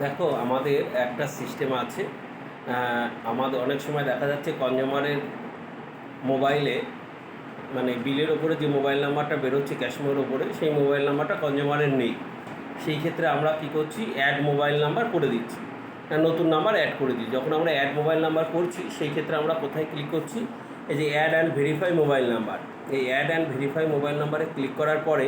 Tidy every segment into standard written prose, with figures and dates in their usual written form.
দেখো, আমাদের একটা সিস্টেম আছে। আমাদের অনেক সময় দেখা যাচ্ছে কনজিউমারের মোবাইলে, মানে বিলের ওপরে যে মোবাইল নাম্বারটা বেরোচ্ছে ক্যাশমের ওপরে, সেই মোবাইল নাম্বারটা কনজিউমারের নেই। সেই ক্ষেত্রে আমরা কী করছি, অ্যাড মোবাইল নাম্বার করে দিচ্ছি, নতুন নাম্বার অ্যাড করে দিই। যখন আমরা অ্যাড মোবাইল নাম্বার করছি, সেই ক্ষেত্রে আমরা কোথায় ক্লিক করছি, এই যে add and verify mobile number. এই অ্যাড অ্যান্ড ভেরিফাই মোবাইল নাম্বারে ক্লিক করার পরে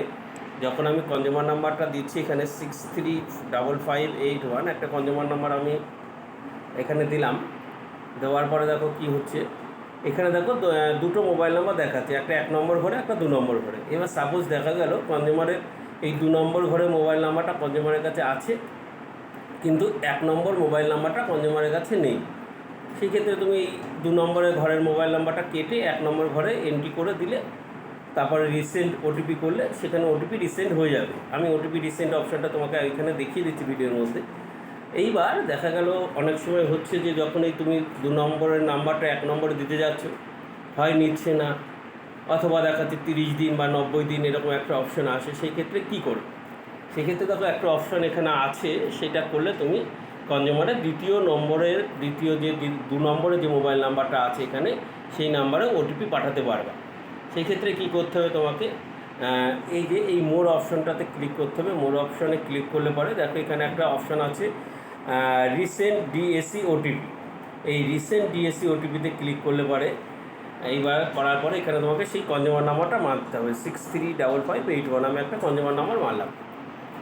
যখন আমি কনজিউমার নাম্বারটা দিচ্ছি, এখানে 635581 একটা কনজিউমার নাম্বার আমি এখানে দিলাম। দেওয়ার পরে দেখো কি হচ্ছে, এখানে দেখো দুটো মোবাইল নাম্বার দেখাচ্ছে, একটা 1 নম্বর ঘরে, একটা 2 নম্বর ঘরে। এবার সাপোজ দেখা গেল কনজিউমারের এই 2 নম্বর ঘরে মোবাইল নাম্বারটা কনজিউমারের কাছে আছে, কিন্তু 1 নম্বর মোবাইল নাম্বারটা কনজিউমারের কাছে নেই। সেই ক্ষেত্রে তুমি এই 2 নম্বরের ঘরের মোবাইল নাম্বারটা কেটে 1 নম্বর ঘরে এন্ট্রি করে দিলে, তারপরে রিসেন্ট ওটিপি করলে সেখানে ওটিপি রিসেন্ট হয়ে যাবে। আমি ওটিপি রিসেন্ট অপশানটা তোমাকে এখানে দেখিয়ে দিচ্ছি ভিডিওর মধ্যে। এইবার দেখা গেল অনেক সময় হচ্ছে যে যখনই তুমি 2 নম্বরের নাম্বারটা 1 নম্বরে দিতে যাচ্ছ, হয় নিচ্ছে না, অথবা দেখাচ্ছে 30 দিন বা 90 দিন এরকম একটা অপশান আসে। সেই ক্ষেত্রে কী করবে? সেক্ষেত্রে দেখো একটা অপশান এখানে আছে, সেটা করলে তুমি কনজিউমারের দ্বিতীয় যে 2 নম্বরে যে মোবাইল নাম্বারটা আছে এখানে, সেই নাম্বারে ওটিপি পাঠাতে পারবে। সেই ক্ষেত্রে কী করতে হবে তোমাকে, এই যে এই মোর অপশানটাতে ক্লিক করতে হবে। মোর অপশানে ক্লিক করলে পরে দেখো এখানে একটা অপশান আছে রিসেন্ট ডিএসি ওটিপি। এই রিসেন্ট ডিএসি ওটিপিতে ক্লিক করলে পরে, এইবার করার পরে এখানে তোমাকে সেই কনজিউমার নাম্বারটা মারতে হবে। 635581 আমি একটা কনজিউমার নাম্বার মারলাম।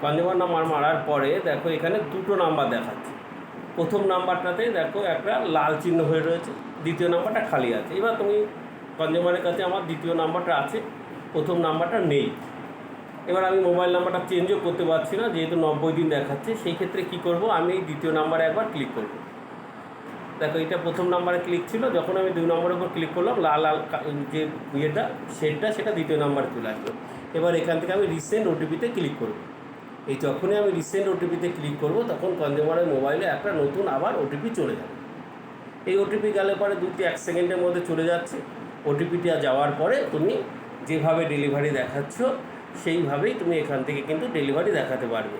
কনজিউমার নাম্বার মারার পরে দেখো এখানে দুটো নাম্বার দেখাচ্ছে। প্রথম নাম্বারটাতে দেখো একটা লাল চিহ্ন হয়ে রয়েছে, দ্বিতীয় নাম্বারটা খালি আছে। এবার তুমি কনজিউমারের কাছে আমার দ্বিতীয় নাম্বারটা আছে, প্রথম নাম্বারটা নেই। এবার আমি মোবাইল নাম্বারটা চেঞ্জও করতে পারছি না, যেহেতু 90 দিন দেখাচ্ছে। সেই ক্ষেত্রে কী করব, আমি এই দ্বিতীয় নাম্বারে একবার ক্লিক করব। দেখো এটা প্রথম নাম্বারে ক্লিক ছিল, যখন আমি 2 নম্বরের উপর ক্লিক করলাম, লাল যে ইয়েটা সেটা দ্বিতীয় নাম্বারে চলে আসলো। এবার এখান থেকে আমি রিসেন্ট ওটিপিতে ক্লিক করব। এই যখনই আমি রিসেন্ট ওটিপিতে ক্লিক করব, তখন কনজিউমারের মোবাইলে একটা নতুন আবার ওটিপি চলে যাবে। এই ওটিপি গেলে পরে 2-1 সেকেন্ডের মধ্যে চলে যাচ্ছে। ওটিপিটা যাওয়ার পরে তুমি যেভাবে ডেলিভারি দেখাচ্ছ, সেইভাবেই তুমি এখান থেকে কিন্তু ডেলিভারি দেখাতে পারবে।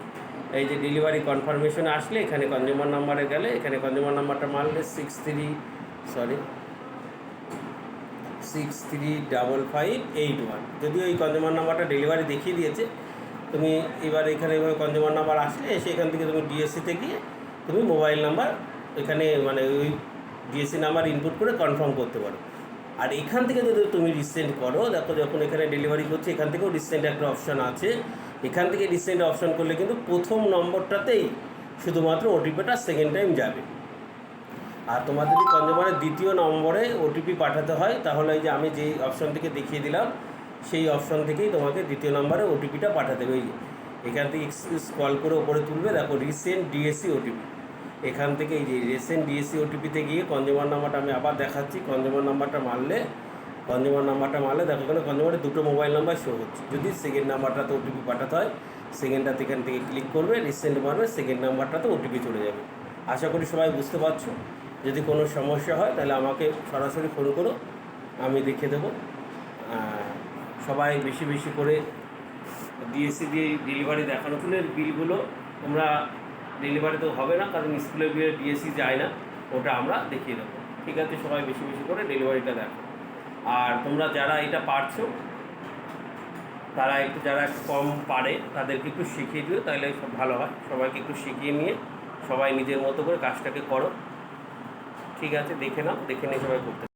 এই যে ডেলিভারি কনফার্মেশনে আসলে এখানে কনজিউমার নাম্বারে গেলে, এখানে কনজিউমার নাম্বারটা মারলে 635581। যদিও এই কনজিউমার নাম্বারটা ডেলিভারি দেখিয়ে দিয়েছে। তুমি এবার এখানে এভাবে কনজিউমার নাম্বার আসলে এসে এখান থেকে তুমি ডিএসসিতে গিয়ে তুমি মোবাইল নাম্বার এখানে মানে ওই ডিএসসি নাম্বার ইনপুট করে কনফার্ম করতে পারো। আর এখান থেকে যদি তুমি রিসেন্ট করো, দেখো যখন এখানে ডেলিভারি করছে এখান থেকেও রিসেন্ট একটা অপশান আছে। এখান থেকে রিসেন্ট অপশান করলে কিন্তু প্রথম নম্বরটাতেই শুধুমাত্র ওটিপিটা সেকেন্ড টাইম যাবে। আর তোমার যদি কনজিউমারের দ্বিতীয় নম্বরে ওটিপি পাঠাতে হয়, তাহলে এই যে আমি যেই অপশান থেকে দেখিয়ে দিলাম, সেই অপশান থেকেই তোমাকে দ্বিতীয় নম্বরে ওটিপিটা পাঠাতে হবে। এই যে এখান থেকে স্ক্রল করে ওপরে তুলবে, দেখো রিসেন্ট ডিএসসি ওটিপি। এখান থেকে এই যে রিসেন্ট ডিএসসি ওটিপিতে গিয়ে কনজিউমার নাম্বারটা আমি আবার দেখাচ্ছি। কনজিউমার নাম্বারটা মারলে দেখো এখানে কনজিউমারের দুটো মোবাইল নাম্বার শো হচ্ছে। যদি সেকেন্ড নাম্বারটাতে ওটিপি পাঠাতে হয়, সেকেন্ডটাতে এখান থেকে ক্লিক করবে, রিসেন্ট মারবে, সেকেন্ড নাম্বারটাতে ওটিপি চলে যাবে। আশা করি সবাই বুঝতে পারছো। যদি কোনো সমস্যা হয় তাহলে আমাকে সরাসরি ফোন করো, আমি দেখে দেবো। সবাই বেশি বেশি করে ডিএসসি দিয়ে ডেলিভারি দেখানো। স্কুলের বিলগুলো তোমরা ডেলিভারি তো হবে না, কারণ স্কুলের বিলে ডিএসসি যায় না, ওটা আমরা দেখিয়ে দেবো। ঠিক আছে, সবাই বেশি বেশি করে ডেলিভারিটা দেখো। আর তোমরা যারা এটা পারছো, তারা যারা একটু কম পারে তাদেরকে একটু শিখিয়ে দিও, তাহলে সব ভালো হয়। সবাইকে একটু শিখিয়ে নিয়ে সবাই নিজের মতো করে কাজটাকে করো। ঠিক আছে, দেখে নিয়ে সবাই করতে